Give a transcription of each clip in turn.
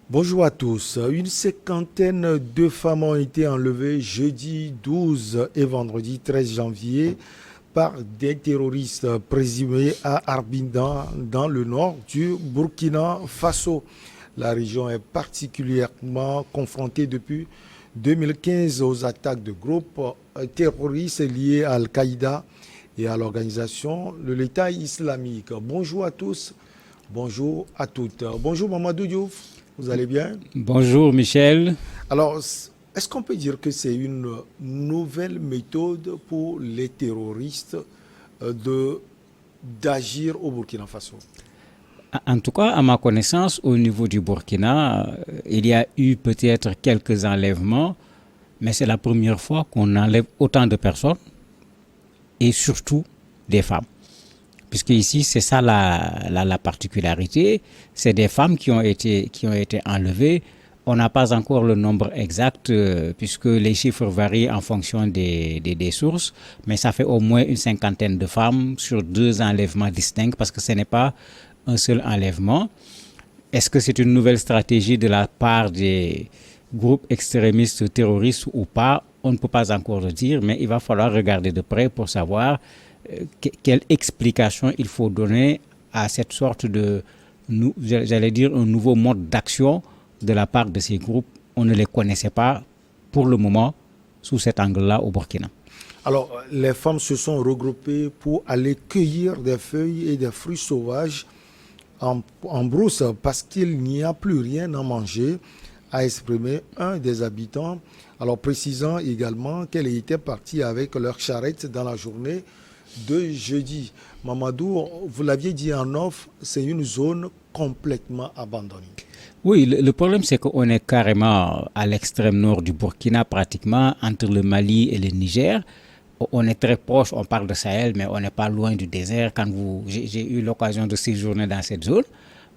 Bonjour à tous. Une cinquantaine de femmes ont été enlevées jeudi 12 et vendredi 13 janvier par des terroristes présumés à Arbindan, dans le nord du Burkina Faso. La région est particulièrement confrontée depuis 2015 aux attaques de groupes terroristes liés à Al-Qaïda et à l'organisation de l'État islamique. Bonjour à tous, bonjour à toutes. Bonjour Mamadou Diouf. Vous allez bien? Bonjour Michel. Alors, est-ce qu'on peut dire que c'est une nouvelle méthode pour les terroristes de d'agir au Burkina Faso? En tout cas, à ma connaissance, au niveau du Burkina, il y a eu peut-être quelques enlèvements, mais c'est la première fois qu'on enlève autant de personnes et surtout des femmes. Puisque ici, c'est ça la particularité, c'est des femmes qui ont été enlevées. On n'a pas encore le nombre exact puisque les chiffres varient en fonction des sources, mais ça fait au moins une cinquantaine de femmes sur deux enlèvements distincts parce que ce n'est pas un seul enlèvement. Est-ce que c'est une nouvelle stratégie de la part des groupes extrémistes terroristes ou pas? On ne peut pas encore le dire, mais il va falloir regarder de près pour savoir quelle explication il faut donner à cette sorte de, j'allais dire, un nouveau mode d'action de la part de ces groupes. On ne les connaissait pas pour le moment sous cet angle-là au Burkina. Alors, les femmes se sont regroupées pour aller cueillir des feuilles et des fruits sauvages en brousse parce qu'il n'y a plus rien à manger, a exprimé un des habitants, alors précisant également qu'elle était partie avec leur charrette dans la journée de jeudi. Mamadou, vous l'aviez dit en off, c'est une zone complètement abandonnée. Oui, le problème c'est qu'on est carrément à l'extrême nord du Burkina, pratiquement entre le Mali et le Niger. On est très proche, on parle de Sahel, mais on n'est pas loin du désert. J'ai eu l'occasion de séjourner dans cette zone,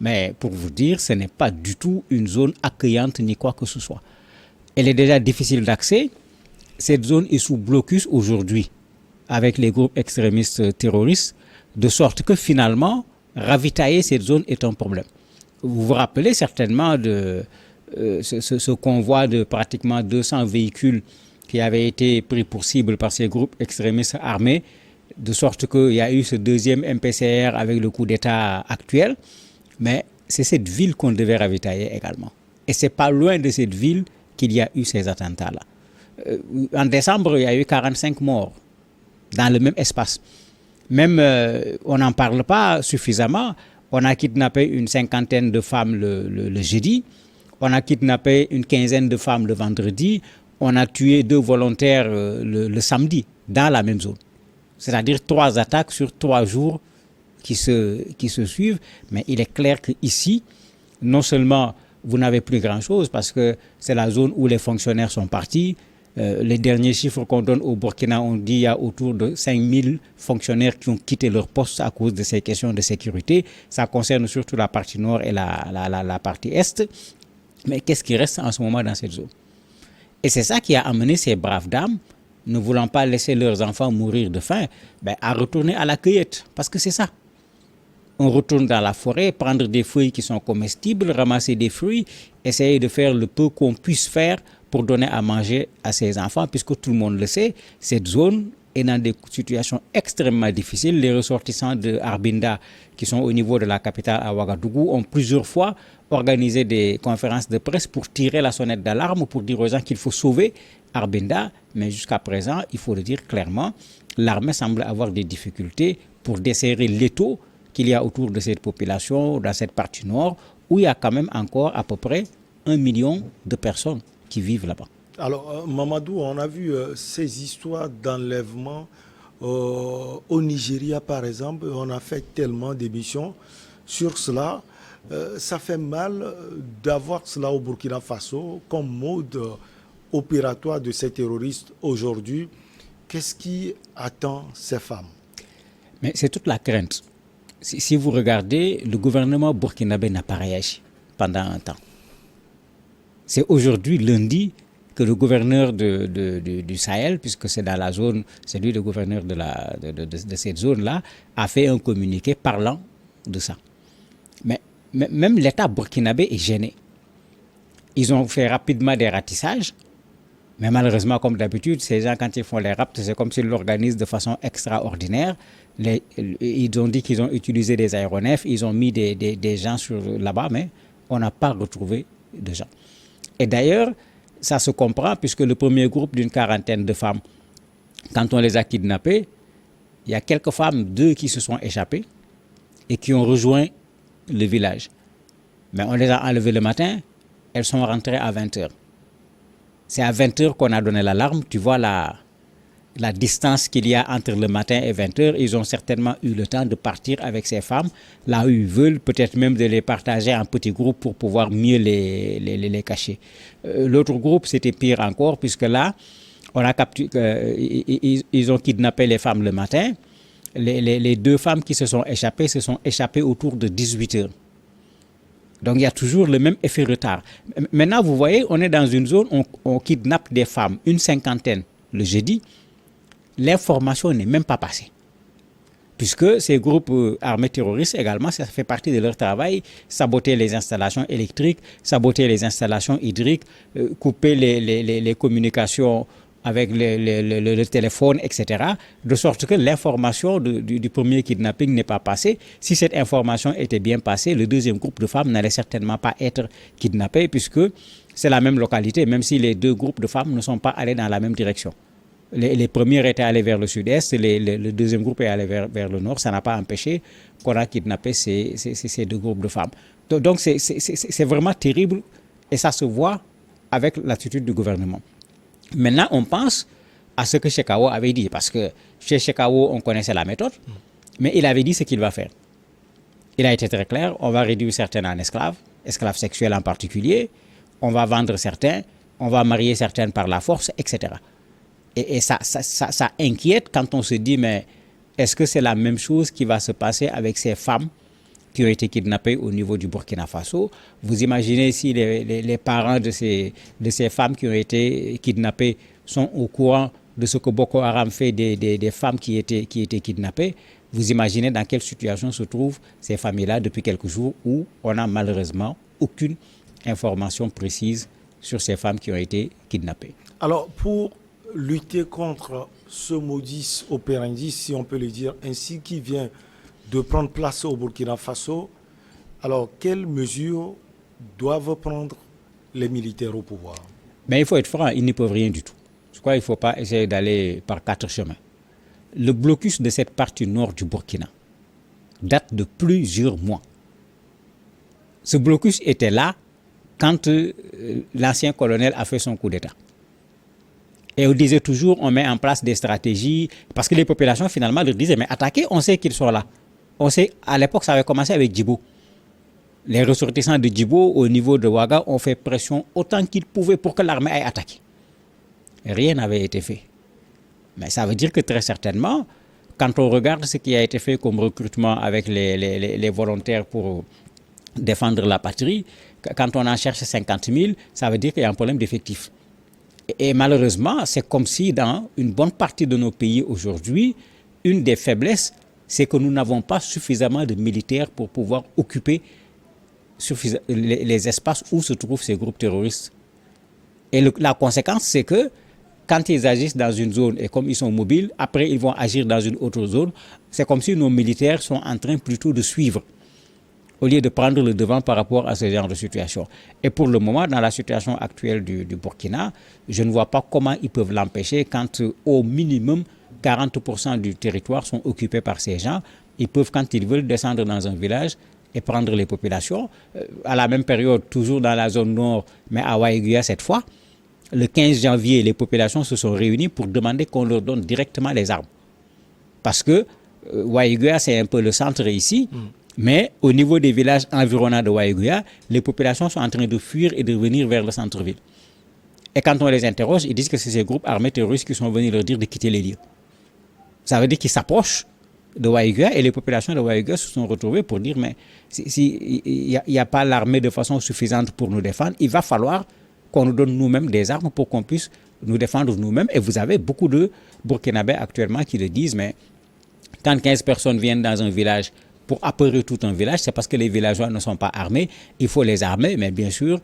mais pour vous dire, ce n'est pas du tout une zone accueillante ni quoi que ce soit. Elle est déjà difficile d'accès. Cette zone est sous blocus aujourd'hui avec les groupes extrémistes terroristes, de sorte que finalement, ravitailler cette zone est un problème. Vous vous rappelez certainement de ce convoi de pratiquement 200 véhicules qui avait été pris pour cible par ces groupes extrémistes armés, de sorte qu'il y a eu ce deuxième MPCR avec le coup d'État actuel, mais c'est cette ville qu'on devait ravitailler également. Et c'est pas loin de cette ville qu'il y a eu ces attentats-là. En décembre, il y a eu 45 morts dans le même espace. Même, on n'en parle pas suffisamment. On a kidnappé une cinquantaine de femmes le jeudi. On a kidnappé une quinzaine de femmes le vendredi. On a tué 2 volontaires le samedi dans la même zone. C'est-à-dire 3 attaques sur 3 jours qui se suivent. Mais il est clair qu'ici, non seulement vous n'avez plus grand-chose parce que c'est la zone où les fonctionnaires sont partis. Les derniers chiffres qu'on donne au Burkina, on dit qu'il y a autour de 5000 fonctionnaires qui ont quitté leur poste à cause de ces questions de sécurité. Ça concerne surtout la partie nord et la partie est. Mais qu'est-ce qui reste en ce moment dans cette zone? Et c'est ça qui a amené ces braves dames, ne voulant pas laisser leurs enfants mourir de faim, à retourner à la cueillette. Parce que c'est ça. On retourne dans la forêt, prendre des feuilles qui sont comestibles, ramasser des fruits, essayer de faire le peu qu'on puisse faire pour donner à manger à ses enfants, puisque tout le monde le sait, cette zone est dans des situations extrêmement difficiles. Les ressortissants de Arbinda, qui sont au niveau de la capitale à Ouagadougou, ont plusieurs fois organisé des conférences de presse pour tirer la sonnette d'alarme, pour dire aux gens qu'il faut sauver Arbinda. Mais jusqu'à présent, il faut le dire clairement, l'armée semble avoir des difficultés pour desserrer l'étau qu'il y a autour de cette population, dans cette partie nord, où il y a quand même encore à peu près 1 million de personnes qui vivent là-bas. Alors, Mamadou, on a vu ces histoires d'enlèvement au Nigeria, par exemple. On a fait tellement d'émissions sur cela. Ça fait mal d'avoir cela au Burkina Faso comme mode opératoire de ces terroristes aujourd'hui. Qu'est-ce qui attend ces femmes? Mais c'est toute la crainte. Si vous regardez, le gouvernement burkinabé n'a pas réagi pendant un temps. C'est aujourd'hui, lundi, que le gouverneur du Sahel, puisque c'est dans la zone, c'est lui le gouverneur de cette zone-là, a fait un communiqué parlant de ça. Mais même l'État burkinabé est gêné. Ils ont fait rapidement des ratissages. Mais malheureusement, comme d'habitude, ces gens, quand ils font les rapts, c'est comme s'ils l'organisent de façon extraordinaire. Ils ont dit qu'ils ont utilisé des aéronefs, ils ont mis des gens là-bas, mais on n'a pas retrouvé de gens. Et d'ailleurs, ça se comprend puisque le premier groupe d'une quarantaine de femmes, quand on les a kidnappées, il y a quelques femmes, 2 qui se sont échappées et qui ont rejoint le village. Mais on les a enlevées le matin, elles sont rentrées à 20h. C'est à 20h qu'on a donné l'alarme. Tu vois la distance qu'il y a entre le matin et 20h. Ils ont certainement eu le temps de partir avec ces femmes là où ils veulent, peut-être même de les partager en petits groupes pour pouvoir mieux les cacher. L'autre groupe, c'était pire encore, puisque là, on a ils ont kidnappé les femmes le matin. Les 2 femmes qui se sont échappées autour de 18h. Donc il y a toujours le même effet retard. Maintenant, vous voyez, on est dans une zone où on kidnappe des femmes, une 50aine le jeudi. L'information n'est même pas passée. Puisque ces groupes armés terroristes également, ça fait partie de leur travail, saboter les installations électriques, saboter les installations hydriques, couper les communications avec le téléphone, etc. De sorte que l'information du premier kidnapping n'est pas passée. Si cette information était bien passée, le deuxième groupe de femmes n'allait certainement pas être kidnappé puisque c'est la même localité, même si les 2 groupes de femmes ne sont pas allés dans la même direction. Les premiers étaient allés vers le sud-est, le deuxième groupe est allé vers le nord. Ça n'a pas empêché qu'on a kidnappé ces 2 groupes de femmes. Donc c'est vraiment terrible et ça se voit avec l'attitude du gouvernement. Maintenant, on pense à ce que Shekau avait dit, parce que chez Shekau, on connaissait la méthode, mais il avait dit ce qu'il va faire. Il a été très clair, on va réduire certains en esclaves sexuels en particulier, on va vendre certains, on va marier certaines par la force, etc. Et ça inquiète quand on se dit, mais est-ce que c'est la même chose qui va se passer avec ces femmes qui ont été kidnappées au niveau du Burkina Faso? Vous imaginez si les parents de ces femmes qui ont été kidnappées sont au courant de ce que Boko Haram fait des femmes qui étaient kidnappées. Vous imaginez dans quelle situation se trouvent ces familles-là depuis quelques jours où on n'a malheureusement aucune information précise sur ces femmes qui ont été kidnappées. Alors, pour lutter contre ce modus operandi, si on peut le dire ainsi, qui vient de prendre place au Burkina Faso, alors quelles mesures doivent prendre les militaires au pouvoir? Mais il faut être franc, ils n'y peuvent rien du tout. Je crois qu'il ne faut pas essayer d'aller par 4 chemins. Le blocus de cette partie nord du Burkina date de plusieurs mois. Ce blocus était là quand l'ancien colonel a fait son coup d'État. Et on disait toujours, on met en place des stratégies, parce que les populations finalement leur disaient, mais attaquez, on sait qu'ils sont là. On sait, à l'époque, ça avait commencé avec Djibo. Les ressortissants de Djibo, au niveau de Ouaga, ont fait pression autant qu'ils pouvaient pour que l'armée aille attaquer. Rien n'avait été fait. Mais ça veut dire que très certainement, quand on regarde ce qui a été fait comme recrutement avec les volontaires pour défendre la patrie, quand on en cherche 50 000, ça veut dire qu'il y a un problème d'effectifs. Et malheureusement, c'est comme si dans une bonne partie de nos pays aujourd'hui, une des faiblesses, c'est que nous n'avons pas suffisamment de militaires pour pouvoir occuper les espaces où se trouvent ces groupes terroristes. Et la conséquence, c'est que quand ils agissent dans une zone et comme ils sont mobiles, après ils vont agir dans une autre zone, c'est comme si nos militaires sont en train plutôt de suivre au lieu de prendre le devant par rapport à ce genre de situation. Et pour le moment, dans la situation actuelle du Burkina, je ne vois pas comment ils peuvent l'empêcher quand au minimum 40% du territoire sont occupés par ces gens. Ils peuvent, quand ils veulent, descendre dans un village et prendre les populations. À la même période, toujours dans la zone nord, mais à Waïguya cette fois, le 15 janvier, les populations se sont réunies pour demander qu'on leur donne directement les armes. Parce que Waïguya, c'est un peu le centre ici, mais au niveau des villages environnants de Waïguya, les populations sont en train de fuir et de venir vers le centre-ville. Et quand on les interroge, ils disent que c'est ces groupes armés terroristes qui sont venus leur dire de quitter les lieux. Ça veut dire qu'ils s'approchent de Waïguya et les populations de Waïguya se sont retrouvées pour dire mais s'il n'y a pas l'armée de façon suffisante pour nous défendre, il va falloir qu'on nous donne nous-mêmes des armes pour qu'on puisse nous défendre nous-mêmes. Et vous avez beaucoup de Burkinabés actuellement qui le disent, mais quand 15 personnes viennent dans un village pour apeurer tout un village, c'est parce que les villageois ne sont pas armés. Il faut les armer, mais bien sûr,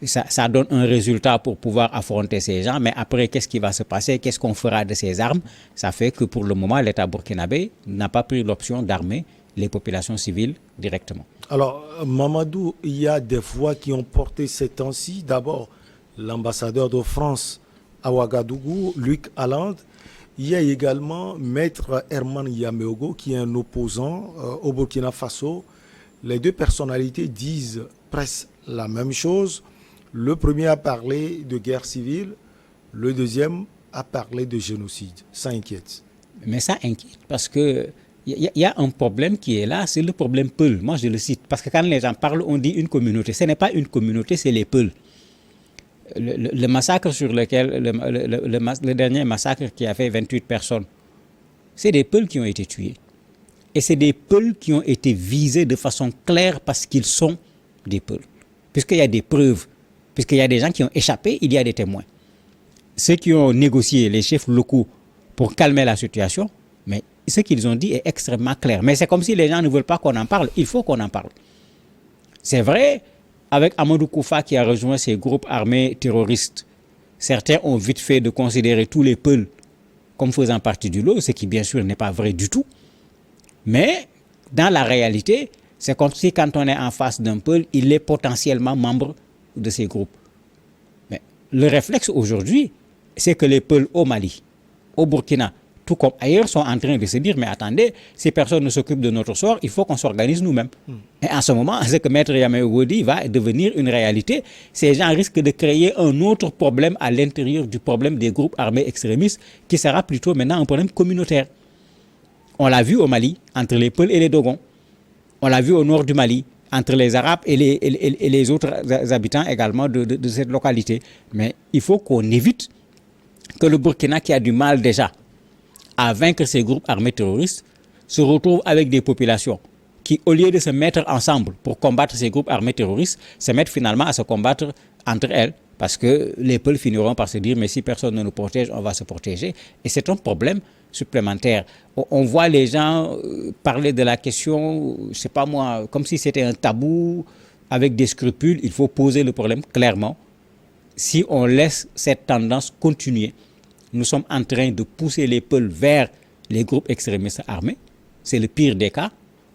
ça donne un résultat pour pouvoir affronter ces gens. Mais après, qu'est-ce qui va se passer? Qu'est-ce qu'on fera de ces armes? Ça fait que pour le moment, l'État burkinabé n'a pas pris l'option d'armer les populations civiles directement. Alors, Mamadou, il y a des voix qui ont porté ces temps-ci. D'abord, l'ambassadeur de France à Ouagadougou, Luc Allende. Il y a également Maître Herman Yameogo, qui est un opposant au Burkina Faso. Les deux personnalités disent presque la même chose. Le premier a parlé de guerre civile, le deuxième a parlé de génocide. Ça inquiète. Mais ça inquiète parce que y a un problème qui est là, c'est le problème Peul. Moi, je le cite parce que quand les gens parlent, on dit une communauté. Ce n'est pas une communauté, c'est les Peuls. Le massacre sur lequel, le dernier massacre qui a fait 28 personnes, c'est des Peuls qui ont été tués. Et c'est des Peuls qui ont été visés de façon claire parce qu'ils sont des Peuls. Puisqu'il y a des preuves, puisqu'il y a des gens qui ont échappé, il y a des témoins. Ceux qui ont négocié, les chefs locaux, pour calmer la situation, mais ce qu'ils ont dit est extrêmement clair. Mais c'est comme si les gens ne veulent pas qu'on en parle. Il faut qu'on en parle. C'est vrai, avec Amadou Koufa qui a rejoint ces groupes armés terroristes, certains ont vite fait de considérer tous les Peuls comme faisant partie du lot, ce qui bien sûr n'est pas vrai du tout. Mais dans la réalité, c'est comme si quand on est en face d'un Peul, il est potentiellement membre de ces groupes. Mais le réflexe aujourd'hui, c'est que les Peuls au Mali, au Burkina, tout comme ailleurs, sont en train de se dire, mais attendez, si personne ne s'occupe de notre sort, il faut qu'on s'organise nous-mêmes. Et en ce moment, ce que Maître Yameogo dit va devenir une réalité. Ces gens risquent de créer un autre problème à l'intérieur du problème des groupes armés extrémistes, qui sera plutôt maintenant un problème communautaire. On l'a vu au Mali, entre les Peuls et les Dogons. On l'a vu au nord du Mali, entre les Arabes et les autres habitants également de cette localité. Mais il faut qu'on évite que le Burkina, qui a du mal déjà à vaincre ces groupes armés terroristes, se retrouve avec des populations qui, au lieu de se mettre ensemble pour combattre ces groupes armés terroristes, se mettent finalement à se combattre entre elles. Parce que les peuples finiront par se dire, mais si personne ne nous protège, on va se protéger. Et c'est un problème supplémentaire. On voit les gens parler de la question, je ne sais pas moi, comme si c'était un tabou, avec des scrupules. Il faut poser le problème clairement. Si on laisse cette tendance continuer, nous sommes en train de pousser les peuples vers les groupes extrémistes armés. C'est le pire des cas.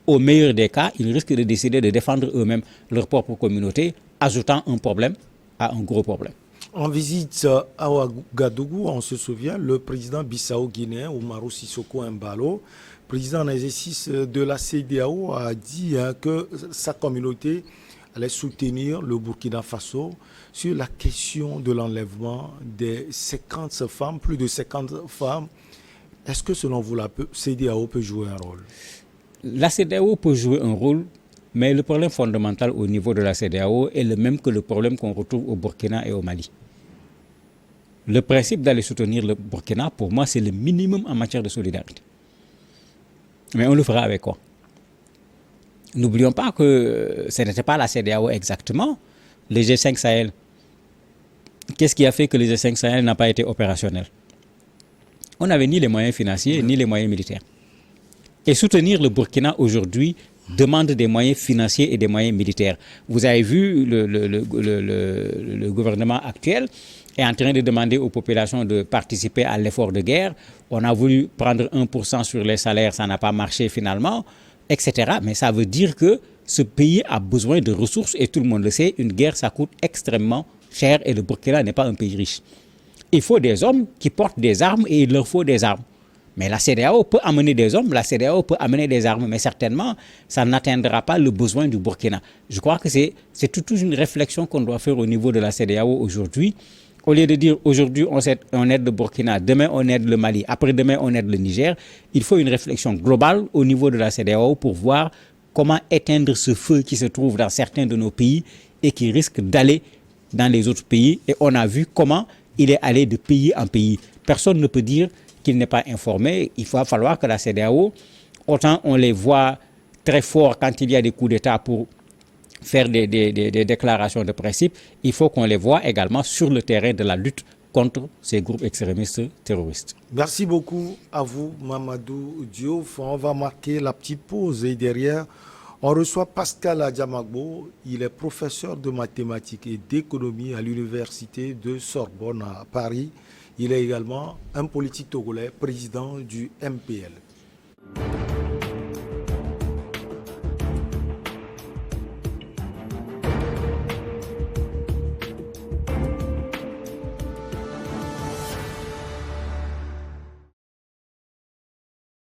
Au meilleur des cas, ils risquent de décider de défendre eux-mêmes leur propre communauté, ajoutant un problème à un gros problème. En visite à Ouagadougou, on se souvient, le président bissau-guinéen, Umaru Sissoko Embalo, président en exercice de la CEDEAO, a dit que sa communauté allait soutenir le Burkina Faso sur la question de l'enlèvement des 50 femmes, plus de 50 femmes. Est-ce que selon vous, la CEDEAO peut jouer un rôle? La CEDEAO peut jouer un rôle, mais le problème fondamental au niveau de la CEDEAO est le même que le problème qu'on retrouve au Burkina et au Mali. Le principe d'aller soutenir le Burkina, pour moi, c'est le minimum en matière de solidarité. Mais on le fera avec quoi? N'oublions pas que ce n'était pas la CEDEAO exactement, le G5 Sahel. Qu'est-ce qui a fait que le G5 Sahel n'a pas été opérationnel? On n'avait ni les moyens financiers, ni les moyens militaires. Et soutenir le Burkina aujourd'hui demande des moyens financiers et des moyens militaires. Vous avez vu, le gouvernement actuel est en train de demander aux populations de participer à l'effort de guerre. On a voulu prendre 1% sur les salaires, ça n'a pas marché finalement, etc. Mais ça veut dire que ce pays a besoin de ressources et tout le monde le sait, une guerre ça coûte extrêmement cher et le Burkina n'est pas un pays riche. Il faut des hommes qui portent des armes et il leur faut des armes. Mais la CEDEAO peut amener des hommes, la CEDEAO peut amener des armes, mais certainement, ça n'atteindra pas le besoin du Burkina. Je crois que c'est toute une réflexion qu'on doit faire au niveau de la CEDEAO aujourd'hui. Au lieu de dire aujourd'hui on aide le Burkina, demain on aide le Mali, après-demain on aide le Niger, il faut une réflexion globale au niveau de la CEDEAO pour voir comment éteindre ce feu qui se trouve dans certains de nos pays et qui risque d'aller dans les autres pays. Et on a vu comment il est allé de pays en pays. Personne ne peut dire qu'il n'est pas informé. Il va falloir que la CEDEAO, autant on les voit très forts quand il y a des coups d'État pour faire des déclarations de principe, il faut qu'on les voit également sur le terrain de la lutte contre ces groupes extrémistes terroristes. Merci beaucoup à vous, Mamadou Diouf. On va marquer la petite pause et derrière, on reçoit Pascal Adjamagbo. Il est professeur de mathématiques et d'économie à l'université de Sorbonne à Paris. Il est également un politique togolais, président du MPL.